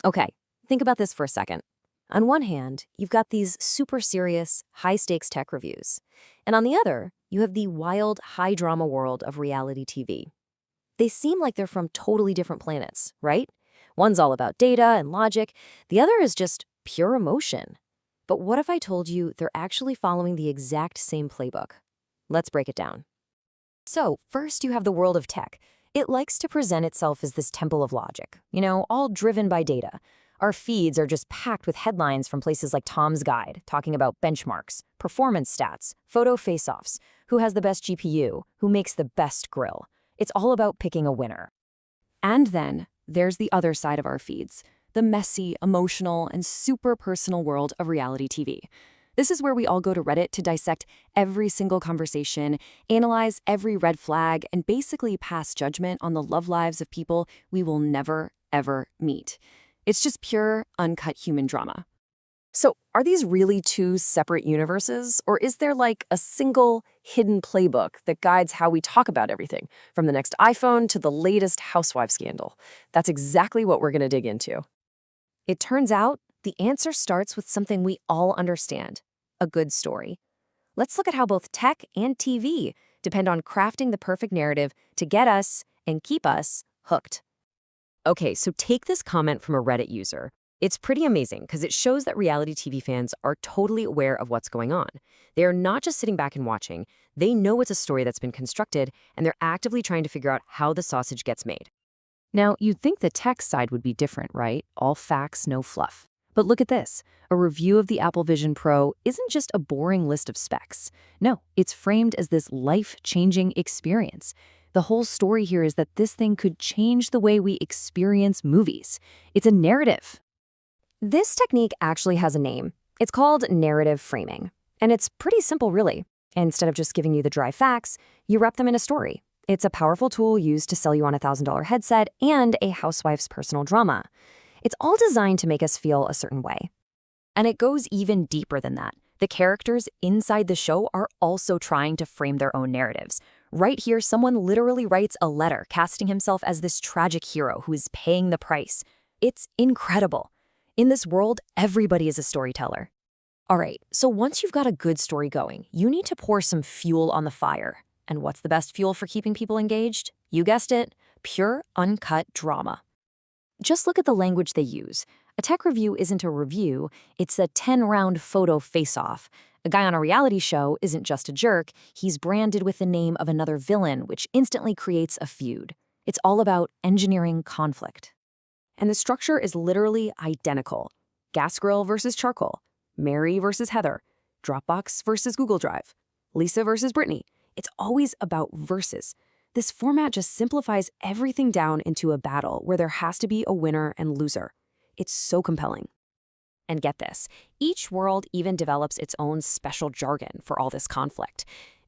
Okay, think about this for a second. On one hand, you've got these super serious, high-stakes tech reviews. And on the other, you have the wild, high-drama world of reality TV. They seem like they're from totally different planets, right? One's all about data and logic. The other is just pure emotion. But what if I told you they're actually following the exact same playbook? Let's break it down. So, first you have the world of tech. It likes to present itself as this temple of logic, all driven by data. Our feeds are just packed with headlines from places like Tom's Guide, talking about benchmarks, performance stats, photo face-offs, who has the best GPU, who makes the best grill. It's all about picking a winner. And then, there's the other side of our feeds, the messy, emotional, and super personal world of reality TV. This is where we all go to Reddit to dissect every single conversation, analyze every red flag, and basically pass judgment on the love lives of people we will never, ever meet. It's just pure, uncut human drama. So, are these really two separate universes, or is there like a single hidden playbook that guides how we talk about everything, from the next iPhone to the latest Housewives scandal? That's exactly what we're going to dig into. It turns out, the answer starts with something we all understand: a good story. Let's look at how both tech and TV depend on crafting the perfect narrative to get us and keep us hooked. Okay, so take this comment from a Reddit user. It's pretty amazing because it shows that reality TV fans are totally aware of what's going on. They are not just sitting back and watching. They know it's a story that's been constructed, and they're actively trying to figure out how the sausage gets made. Now, you'd think the tech side would be different, right? All facts, no fluff. But look at this. A review of the Apple Vision Pro isn't just a boring list of specs. No, it's framed as this life-changing experience. The whole story here is that this thing could change the way we experience movies. It's a narrative. This technique actually has a name. It's called narrative framing. And it's pretty simple, really. Instead of just giving you the dry facts, you wrap them in a story. It's a powerful tool used to sell you on a $1,000 headset and a housewife's personal drama. It's all designed to make us feel a certain way. And it goes even deeper than that. The characters inside the show are also trying to frame their own narratives. Right here, someone literally writes a letter casting himself as this tragic hero who is paying the price. It's incredible. In this world, everybody is a storyteller. All right, so once you've got a good story going, you need to pour some fuel on the fire. And what's the best fuel for keeping people engaged? You guessed it, pure, uncut drama. Just look at the language they use. A tech review isn't a review, it's a 10-round photo face-off. A guy on a reality show isn't just a jerk, he's branded with the name of another villain, which instantly creates a feud. It's all about engineering conflict. And the structure is literally identical. Gas grill versus charcoal, Mary versus Heather, Dropbox versus Google Drive, Lisa versus Brittany. It's always about versus. This format just simplifies everything down into a battle where there has to be a winner and loser. It's so compelling. And get this, each world even develops its own special jargon for all this conflict.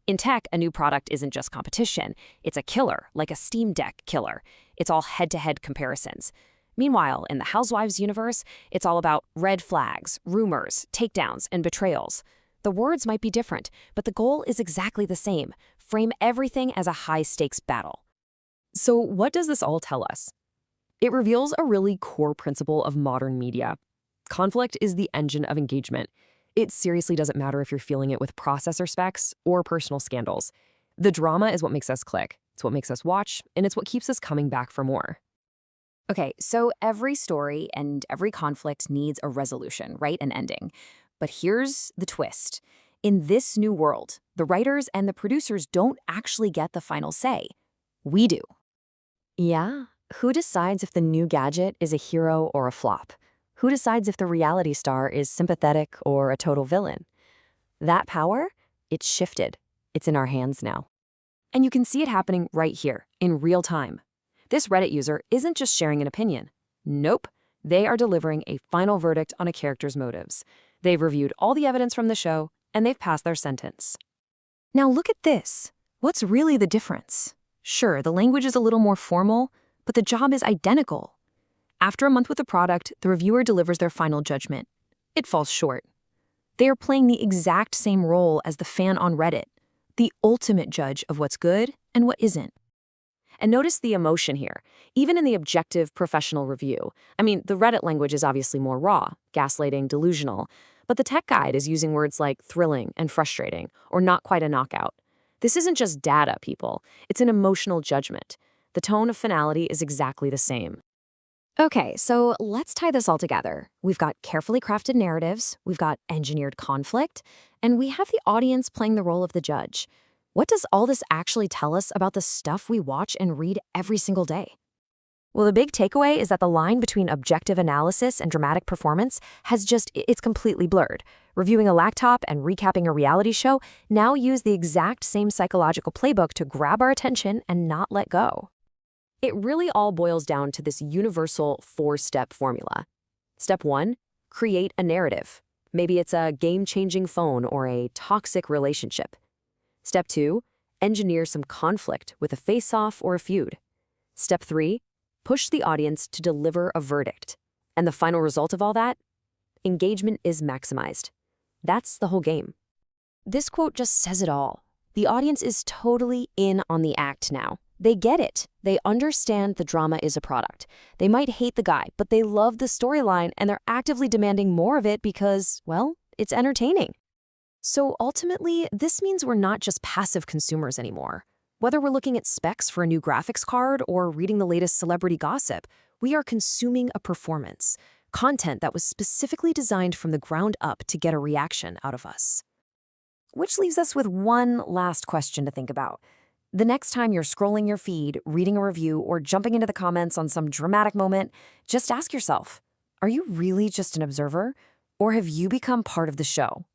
In tech, a new product isn't just competition, it's a killer, like a Steam Deck killer. It's all head-to-head comparisons. Meanwhile, in the Housewives universe, it's all about red flags, rumors, takedowns, and betrayals. The words might be different, but the goal is exactly the same: frame everything as a high-stakes battle. So what does this all tell us? It reveals a really core principle of modern media. Conflict is the engine of engagement. It seriously doesn't matter if you're feeling it with processor specs or personal scandals. The drama is what makes us click, it's what makes us watch, and it's what keeps us coming back for more. Okay, so every story and every conflict needs a resolution, right? An ending. But here's the twist. In this new world, the writers and the producers don't actually get the final say. We do. Yeah, who decides if the new gadget is a hero or a flop? Who decides if the reality star is sympathetic or a total villain? That power, it's shifted. It's in our hands now. And you can see it happening right here, in real time. This Reddit user isn't just sharing an opinion. Nope, they are delivering a final verdict on a character's motives. They've reviewed all the evidence from the show, and they've passed their sentence. Now look at this. What's really the difference? Sure, the language is a little more formal, but the job is identical. After a month with the product, the reviewer delivers their final judgment. It falls short. They are playing the exact same role as the fan on Reddit, the ultimate judge of what's good and what isn't. And notice the emotion here, even in the objective professional review. I mean, the Reddit language is obviously more raw, gaslighting, delusional, but the tech guide is using words like thrilling and frustrating, or not quite a knockout. This isn't just data, people. It's an emotional judgment. The tone of finality is exactly the same. Okay, so let's tie this all together. We've got carefully crafted narratives, we've got engineered conflict, and we have the audience playing the role of the judge. What does all this actually tell us about the stuff we watch and read every single day? Well, the big takeaway is that the line between objective analysis and dramatic performance it's completely blurred. Reviewing a laptop and recapping a reality show now use the exact same psychological playbook to grab our attention and not let go. It really all boils down to this universal 4-step formula. Step 1, create a narrative. Maybe it's a game-changing phone or a toxic relationship. Step 2, engineer some conflict with a face-off or a feud. Step 3, push the audience to deliver a verdict. And the final result of all that? Engagement is maximized. That's the whole game. This quote just says it all. The audience is totally in on the act now. They get it. They understand the drama is a product. They might hate the guy, but they love the storyline and they're actively demanding more of it because, well, it's entertaining. So ultimately, this means we're not just passive consumers anymore. Whether we're looking at specs for a new graphics card or reading the latest celebrity gossip, we are consuming a performance, content that was specifically designed from the ground up to get a reaction out of us. Which leaves us with one last question to think about. The next time you're scrolling your feed, reading a review, or jumping into the comments on some dramatic moment, just ask yourself, are you really just an observer? Or have you become part of the show?